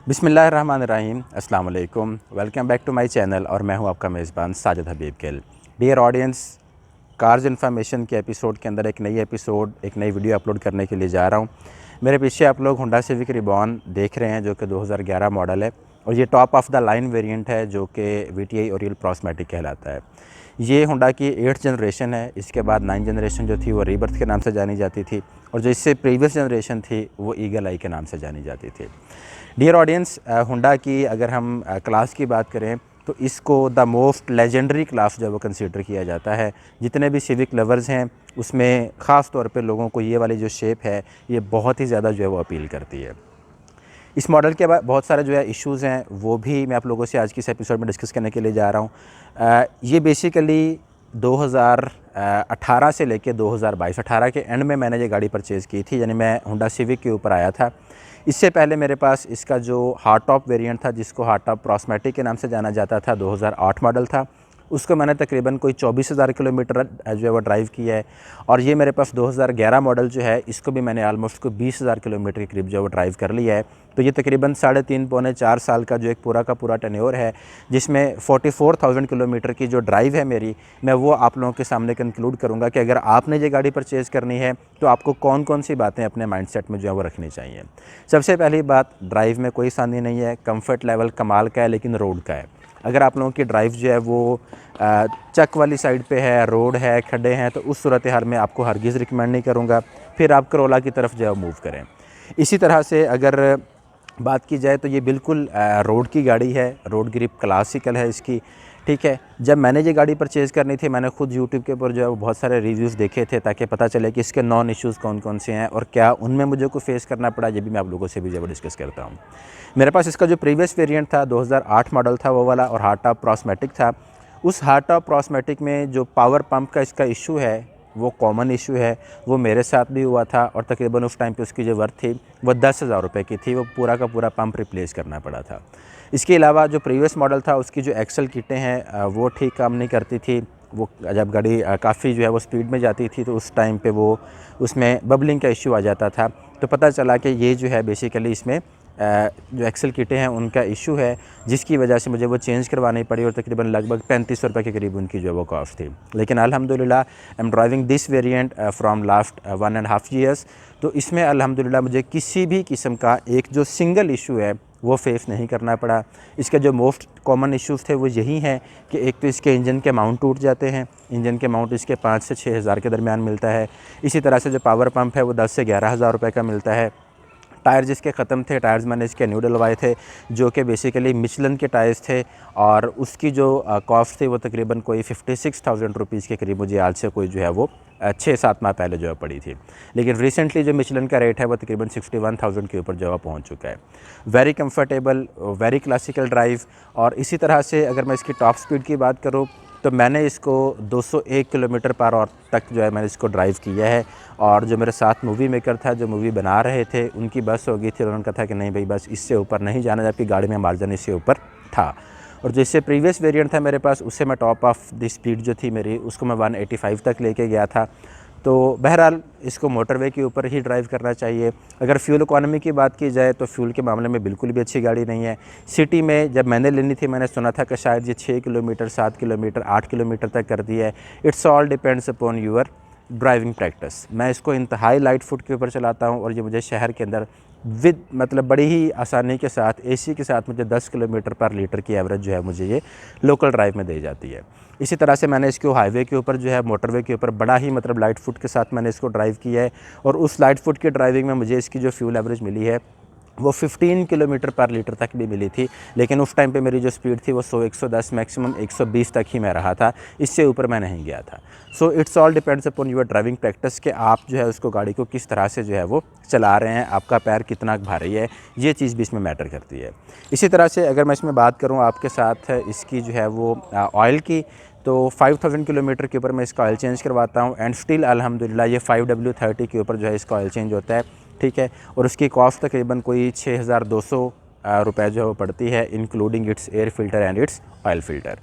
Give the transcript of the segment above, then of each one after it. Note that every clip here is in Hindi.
बिस्मिल्लाहिर्रहमानिर्रहीम, अस्सलाम वालेकुम। Welcome back to my channel और मैं हूं आपका मेज़बान Sajid Habib Gill. Dear audience, cars information के एपिसोड के अंदर एक नई वीडियो अपलोड करने के लिए जा रहा हूं। मेरे पीछे आप लोग होंडा सिविक रिबॉन देख रहे हैं जो कि 2011 मॉडल है और ये top of the line variant है जो कि VTI ओरियल प्रोस्मेटिक कहलाता है। ये होंडा की 8th जनरेशन है। इसके बाद 9th जनरेशन जो थी वो रीबर्थ के नाम से जानी जाती थी और जो इससे प्रीवियस जनरेशन थी वो ईगल आई के नाम से जानी जाती थी। डियर ऑडियंस, होंडा की अगर हम क्लास की बात करें तो इसको द मोस्ट लेजेंडरी क्लास जो है वो कंसीडर किया जाता है। जितने भी सिविक लवर्स हैं उसमें ख़ास तौर पे लोगों को ये वाली जो शेप है ये बहुत ही ज़्यादा जो है वो अपील करती है। इस मॉडल के बाद बहुत सारे जो है इश्यूज़ हैं वो भी मैं आप लोगों से आज की इस एपिसोड में डिस्कस करने के लिए जा रहा हूँ। ये बेसिकली 2018 से लेके 2022 18 के एंड में मैंने ये गाड़ी परचेज़ की थी, यानी मैं होंडा सिविक के ऊपर आया था। इससे पहले मेरे पास इसका जो हार्ड टॉप वेरिएंट था जिसको हार्ड टॉप प्रोस्मेटिक के नाम से जाना जाता था, 2008 मॉडल था। उसको मैंने तकरीबन कोई 24,000 किलोमीटर जो है वो ड्राइव किया है। और ये मेरे पास 2011 मॉडल जो है इसको भी मैंने ऑलमोस्ट को 20,000 किलोमीटर के करीब जो है वो ड्राइव कर लिया है। तो ये तकरीबन 3.5 पौने 4 साल का जो एक पूरा का पूरा टेन्योर है, जिसमें 44,000 किलोमीटर की जो ड्राइव है मेरी, मैं वो आप लोगों के सामने कंक्लूड करूँगा कि अगर आपने ये गाड़ी परचेज़ करनी है तो आपको कौन कौन सी बातें अपने माइंडसेट में जो है वो रखनी चाहिए। सबसे पहली बात, ड्राइव में कोई आसानी नहीं है, कंफर्ट लेवल कमाल का है लेकिन रोड का है। अगर आप लोगों की ड्राइव जो है वो चक वाली साइड पे है, रोड है, खड्डे हैं, तो उस सूरत हाल में आपको हरगिज़ रिकमेंड नहीं करूँगा, फिर आप करोला की तरफ जो है मूव करें। इसी तरह से अगर बात की जाए तो ये बिल्कुल रोड की गाड़ी है, रोड ग्रिप क्लासिकल है इसकी, ठीक है। जब मैंने ये गाड़ी परचेज़ करनी थी मैंने खुद यूट्यूब के ऊपर जो है वो बहुत सारे रिव्यूज़ देखे थे ताकि पता चले कि इसके नॉन इश्यूज़ कौन कौन से हैं और क्या उनमें मुझे को फेस करना पड़ा, ये भी मैं आप लोगों से भी जो है डिस्कस करता हूँ। मेरे पास इसका जो प्रीवियस वेरिएंट था 2008 मॉडल था वो वाला, और हार्ड टॉप प्रोस्मेटिक था। उस हार्ड टॉप प्रोस्मेटिक में जो पावर पंप का इसका इशू है वो कॉमन इशू है, वो मेरे साथ भी हुआ था और तकरीबन उस टाइम पे उसकी जो वर्थ थी वो 10,000 रुपये की थी। वो पूरा का पूरा पंप रिप्लेस करना पड़ा था। इसके अलावा जो प्रीवियस मॉडल था उसकी जो एक्सल किटें हैं वो ठीक काम नहीं करती थी। वो जब गाड़ी काफ़ी जो है वो स्पीड में जाती थी तो उस टाइम पे वो उसमें बबलिंग का इशू आ जाता था। तो पता चला कि ये जो है बेसिकली इसमें जो एक्सल किटें हैं उनका इशू है, जिसकी वजह से मुझे वो चेंज करवानी पड़ी और तकरीबन लगभग 3500 रुपये के करीब उनकी जो वो कॉस्ट थी। लेकिन अल्हम्दुलिल्लाह I am driving this variant from last 1.5 years. तो इसमें अल्हम्दुलिल्लाह मुझे किसी भी किस्म का एक जो सिंगल इशू है वो फेस नहीं करना पड़ा। इसके जो मोस्ट कॉमन इश्यूज़ थे वो यही हैं कि एक तो इसके इंजन के माउंट टूट जाते हैं। इंजन के माउंट इसके 5 से 6 हज़ार के दरमियान मिलता है। इसी तरह से जो पावर पंप है वो 10 से 11 हज़ार रुपये का मिलता है। टायर जिसके ख़त्म थे, टायर्स मैंने इसके न्यू डलवाए थे जो कि बेसिकली मिशलन के टायर्स थे और उसकी जो कॉस्ट थी वो तकरीबन कोई 56,000 रुपीज़ के करीब मुझे आज से कोई जो है वो 6-7 माह पहले जो है पड़ी थी। लेकिन रिसेंटली जो मिशलन का रेट है वो तकरीबन 61,000 के ऊपर जो है पहुँच चुका है। Very comfortable, very classical drive. और इसी तरह से अगर मैं इसकी टॉप स्पीड की बात करूँ तो मैंने इसको 201 किलोमीटर पर आवर तक जो है मैंने इसको ड्राइव किया है। और जो मेरे साथ मूवी मेकर था, जो मूवी बना रहे थे, उनकी बस हो गई थी, उन्होंने कहा था कि नहीं भाई बस इससे ऊपर नहीं जाना, जबकि गाड़ी में मार्जिन इससे ऊपर था। और जो इससे प्रीवियस वेरिएंट था मेरे पास, उससे मैं टॉप ऑफ द स्पीड जो थी मेरी उसको मैं 185 तक लेके गया था। तो बहरहाल इसको मोटरवे के ऊपर ही ड्राइव करना चाहिए। अगर फ्यूल इकोनॉमी की बात की जाए तो फ्यूल के मामले में बिल्कुल भी अच्छी गाड़ी नहीं है। सिटी में जब मैंने लेनी थी मैंने सुना था कि शायद ये 6 किलोमीटर, 7 किलोमीटर, 8 किलोमीटर तक करती है। It's all depends upon your driving practice. मैं इसको इंतहाई लाइट फुट के ऊपर चलाता हूँ और ये मुझे शहर के अंदर मतलब बड़ी ही आसानी के साथ एसी के साथ मुझे 10 किलोमीटर पर लीटर की एवरेज जो है मुझे ये लोकल ड्राइव में दी जाती है। इसी तरह से मैंने इसको हाईवे के ऊपर जो है, मोटरवे के ऊपर बड़ा ही मतलब लाइट फुट के साथ मैंने इसको ड्राइव किया है। और उस लाइट फुट की ड्राइविंग में मुझे इसकी जो फ्यूल एवरेज मिली है वो 15 किलोमीटर पर लीटर तक भी मिली थी। लेकिन उस टाइम पे मेरी जो स्पीड थी वो 100-110 मैक्सिमम 120 तक ही मैं रहा था, इससे ऊपर मैं नहीं गया था। So it's all depends upon your driving practice कि आप जो है उसको गाड़ी को किस तरह से जो है वो चला रहे हैं, आपका पैर कितना भारी है, ये चीज़ भी इसमें मैटर करती है। इसी तरह से अगर मैं इसमें बात करूँ आपके साथ इसकी जो है वो ऑयल की, तो 5000 किलोमीटर के ऊपर मैं इसका ऑयल चेंज करवाता हूँ एंड स्टिल अल्हम्दुलिल्लाह ये 5W30 के ऊपर जो है इसका ऑयल चेंज होता है, ठीक है। और उसकी कॉस्ट तकरीबन कोई 6,200 रुपये जो है वो पड़ती है, including it's air filter and it's oil filter.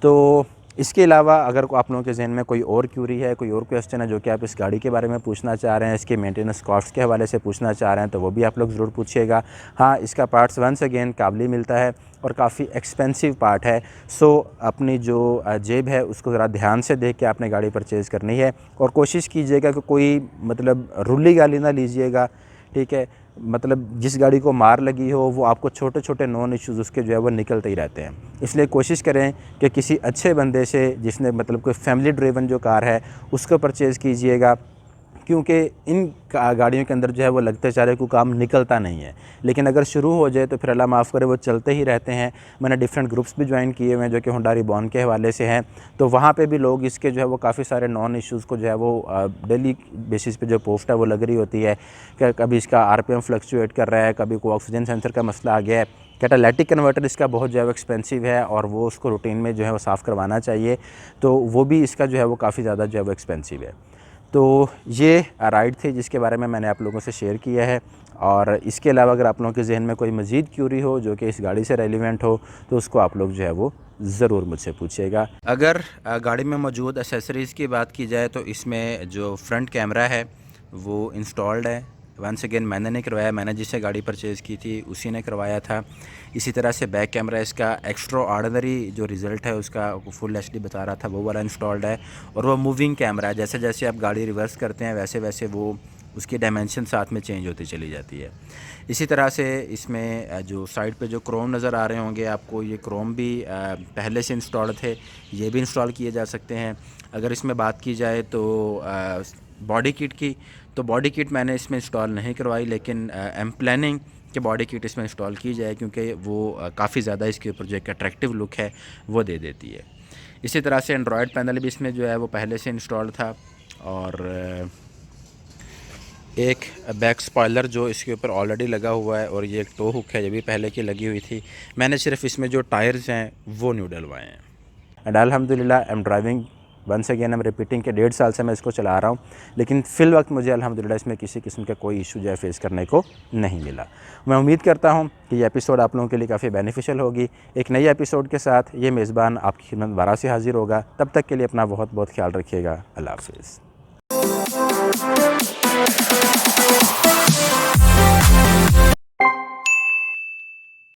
तो इसके अलावा अगर आप लोगों के जहन में कोई और क्यूरी है, कोई और क्वेश्चन है जो कि आप इस गाड़ी के बारे में पूछना चाह रहे हैं, इसके मेंटेनेंस कॉस्ट के हवाले से पूछना चाह रहे हैं, तो वो भी आप लोग ज़रूर पूछिएगा। हाँ, इसका पार्ट्स वंस अगेन काबली मिलता है और काफ़ी एक्सपेंसिव पार्ट है। सो अपनी जो जेब है उसको ज़रा ध्यान से देख के आपने गाड़ी परचेज़ करनी है और कोशिश कीजिएगा कि कोई मतलब रुली गाली ना लीजिएगा, ठीक है। मतलब जिस गाड़ी को मार लगी हो वो आपको छोटे छोटे नॉन इश्यूज़ उसके जो है वो निकलते ही रहते हैं। इसलिए कोशिश करें कि किसी अच्छे बंदे से जिसने मतलब कोई फैमिली ड्रिवन जो कार है उसको परचेज़ कीजिएगा, क्योंकि इन गाड़ियों के अंदर जो है वो लगते चारे को काम निकलता नहीं है, लेकिन अगर शुरू हो जाए तो फिर अल्लाह माफ़ करे वो चलते ही रहते हैं। मैंने डिफरेंट ग्रुप्स भी ज्वाइन किए हुए हैं जो कि होंडा रिबॉर्न के हवाले से हैं, तो वहाँ पे भी लोग इसके जो है वो काफ़ी सारे नॉन इश्यूज़ को जो है वो डेली बेसिस पे जो पोस्ट है वो लग रही होती है कि कभी इसका आरपीएम फ्लक्चुएट कर रहा है, कभी कोई ऑक्सीजन सेंसर का मसला आ गया है। कैटालिटिक कन्वर्टर इसका बहुत जो है वो एक्सपेंसिव है और वो उसको रूटीन में जो है वो साफ़ करवाना चाहिए, तो वो भी इसका जो है वो काफ़ी ज़्यादा जो है वो एक्सपेंसिव है। तो ये राइड थी जिसके बारे में मैंने आप लोगों से शेयर किया है। और इसके अलावा अगर आप लोगों के जहन में कोई मज़ीद क्यूरी हो जो कि इस गाड़ी से रेलिवेंट हो तो उसको आप लोग जो है वो ज़रूर मुझसे पूछिएगा। अगर गाड़ी में मौजूद एसेसरीज़ की बात की जाए तो इसमें जो फ्रंट कैमरा है वो इंस्टॉल्ड है। वंस अगेन मैंने नहीं करवाया, मैंने जिससे गाड़ी परचेज़ की थी उसी ने करवाया था। इसी तरह से बैक कैमरा इसका एक्स्ट्रा ऑर्डिनरी जो रिज़ल्ट है उसका फुल एचडी बता रहा था वो वाला इंस्टॉल्ड है। और वो मूविंग कैमरा है, जैसे जैसे आप गाड़ी रिवर्स करते हैं वैसे वैसे वो उसकी डायमेंशन साथ में चेंज होती चली जाती है। इसी तरह से इसमें जो साइड पे जो क्रोम नज़र आ रहे होंगे आपको, ये क्रोम भी पहले से इंस्टॉल थे, ये भी इंस्टॉल किए जा सकते हैं। अगर इसमें बात की जाए तो बॉडी किट की, तो बॉडी किट मैंने इसमें इंस्टॉल नहीं करवाई, लेकिन एम प्लानिंग कि बॉडी किट इसमें इंस्टॉल की जाए क्योंकि वो काफ़ी ज़्यादा इसके ऊपर जो एक अट्रैक्टिव लुक है वो दे देती है। इसी तरह से एंड्रॉयड पैनल भी इसमें जो है वो पहले से इंस्टॉल था। और एक बैक स्पॉइलर जो इसके ऊपर ऑलरेडी लगा हुआ है और ये एक टो हुक है ये भी पहले की लगी हुई थी। मैंने सिर्फ इसमें जो टायर्स हैं वो न्यू डलवाए हैं। एंड अल्हम्दुलिल्लाह I am driving once again I am repeating के 1.5 साल से मैं इसको चला रहा हूँ, लेकिन फ़िल वक्त मुझे अल्हम्दुलिल्लाह इसमें किसी किस्म का कोई इशू जो है फेस करने को नहीं मिला। मैं उम्मीद करता हूँ कि ये एपिसोड आप लोगों के लिए काफ़ी बेनिफिशियल होगी। एक नई एपिसोड के साथ ये मेज़बान आपकी खिदमत दोबारा से हाज़िर होगा। तब तक के लिए अपना बहुत बहुत ख्याल रखिएगा। अल्लाह हाफ़िज़।